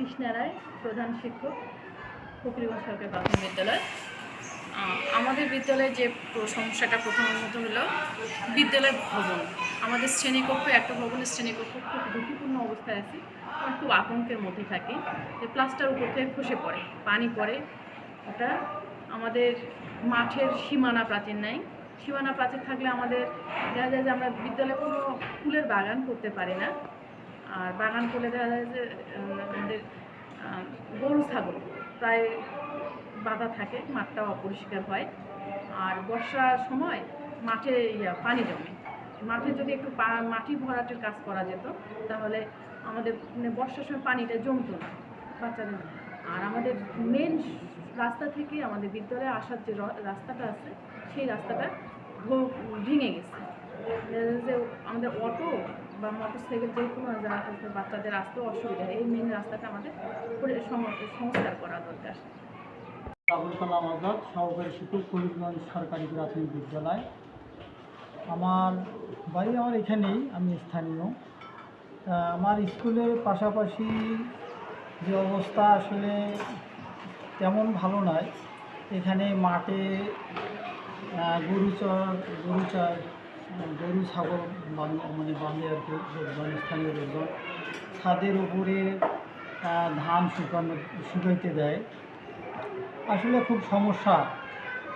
কৃষ্ণা রায়, প্রধান শিক্ষক, ফকিরগঞ্জ সরকারি প্রাথমিক বিদ্যালয়। আমাদের বিদ্যালয়ে যে সমস্যাটা প্রথমত হলো বিদ্যালয়ের ভবন। আমাদের শ্রেণীকক্ষ, একটা ভবনের শ্রেণীকক্ষ খুব ঝুঁকিপূর্ণ অবস্থায় আছে। আমার খুব আতঙ্কের মধ্যে থাকি যে প্লাস্টার উপর থেকে খসে পড়ে, পানি পড়ে। ওটা আমাদের মাঠের সীমানা প্রাচীর নাই। সীমানা প্রাচীর থাকলে আমাদের দেখা যায় যে আমরা বিদ্যালয়ে কোনো ফুলের বাগান করতে পারি না। আর বাগান করলে দেখা যায় যে আমাদের গরু ছাগল প্রায় বাধা থাকে, মাঠটাও অপরিষ্কার হয়। আর বর্ষার সময় মাঠে পানি জমে। মাঠে যদি একটু মাটি ভরাটের কাজ করা যেত তাহলে আমাদের বর্ষার সময় পানিটা জমতো না বাচ্চাদের। আর আমাদের মেন রাস্তা থেকে আমাদের বিদ্যালয়ে আসার যে রাস্তাটা আছে সেই রাস্তাটা ভেঙে গেছে। যে আমাদের অটো বা মোটরসাইকেল যে কোনো বাচ্চাদের আসতেও অসুবিধা। এই মেন রাস্তাটা আমাদের সংস্কার করা দরকার। আবুল কালাম আজাদ, সহকারী শিক্ষক, ফরিদগঞ্জ সরকারি প্রাথমিক বিদ্যালয়। আমার বাড়ি এখানেই, আমি স্থানীয়। আমার স্কুলের পাশাপাশি যে অবস্থা আসলে তেমন ভালো নয়। এখানে মাঠে গরু ছাগল বাঁধে আর কি লোকজন, স্থানীয় লোকজন। ছাদের উপরে ধান শুকাইতে দেয়। আসলে খুব সমস্যা।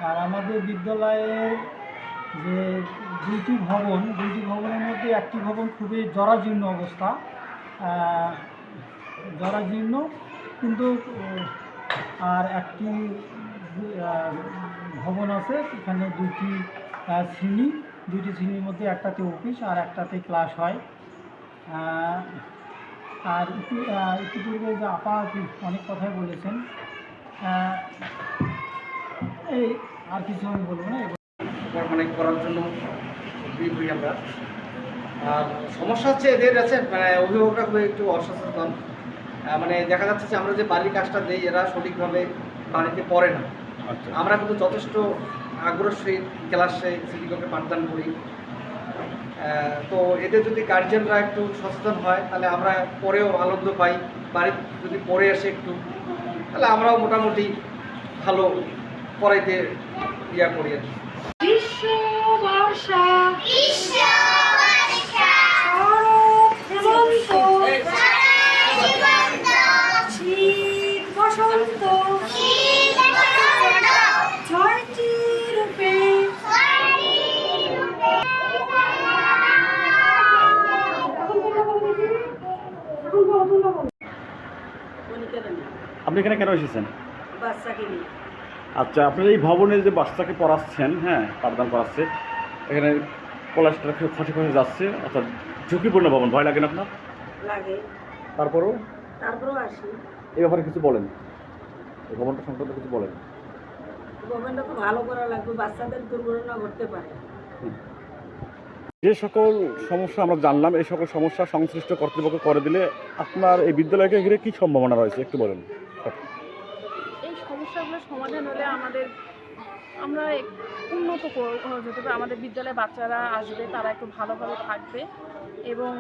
আর আমাদের বিদ্যালয়ের যে দুইটি ভবনের মধ্যে একটি ভবন খুবই জরাজীর্ণ অবস্থা, কিন্তু আর একটি ভবন আছে, এখানে দুটি শ্রেণীর মধ্যে একটাতে অফিস আর একটাতে ক্লাস হয়। আর ইতিপূর্বে যে আপা অনেক কথাই বলেছেন, এই আর কিছু আমি বলবো না। মানে করার জন্য হই আমরা। আর সমস্যা হচ্ছে এদের আছে অভিভাবকরা খুবই একটু অসচেতন। মানে দেখা যাচ্ছে যে আমরা যে বাড়ির কাজটা দিই এরা সঠিকভাবে বাড়িতে পড়ে না। আমরা কিন্তু যথেষ্ট আগ্রহ সহিত ক্লাসে শিক্ষককে পাঠদান করি। তো এদের যদি গার্জিয়ানরা একটু সচেতন হয় তাহলে আমরা পরেও আনন্দ পাই। বাড়িতে যদি পড়ে আসে একটু, তাহলে আমরাও মোটামুটি ভালো পড়াইতে করি আর কি। আপনি এখানে কেন এসেছেন? বাচ্চাকে নিয়ে। আচ্ছা, আপনার এই ভবনে যে বাচ্চাকে পড়াচ্ছেন, হ্যাঁ, পাঠদান করাচ্ছে, এখানে কলেজটা খসে যাচ্ছে, অর্থাৎ ঝুঁকিপূর্ণ ভবন, ভয় লাগে না আপনার? লাগে। তারপরেও আসি। এই ব্যাপারে কিছু বলেন, এই ভবনটা সম্পর্কে কিছু বলেন। ভবনটা খুব ভালো করা লাগবে, বাচ্চাদের দুর্ঘটনা ঘটতে পারে। যে সকল সমস্যা আমরা জানলাম, এই সকল সমস্যা সংশ্লিষ্ট কর্তৃপক্ষ করে দিলে আপনার এই বিদ্যালয়কে ঘিরে কী সম্ভাবনা রয়েছে একটু বলেন। এই সমস্যাগুলো সমাধান হলে আমরা উন্নত যেতে পারে। আমাদের বিদ্যালয়ে বাচ্চারা আসবে, তারা একটু ভালোভাবে থাকবে এবং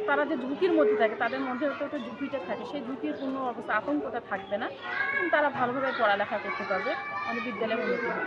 তারা যে ঝুঁকির মধ্যে থাকে তাদের মধ্যে তো একটা ঝুঁকিটা থাকে, সেই ঝুঁকিপূর্ণ অবস্থা আতঙ্কটা থাকবে না, তারা ভালোভাবে পড়ালেখা করতে পারবে, আমাদের বিদ্যালয়ে উন্নতি হবে।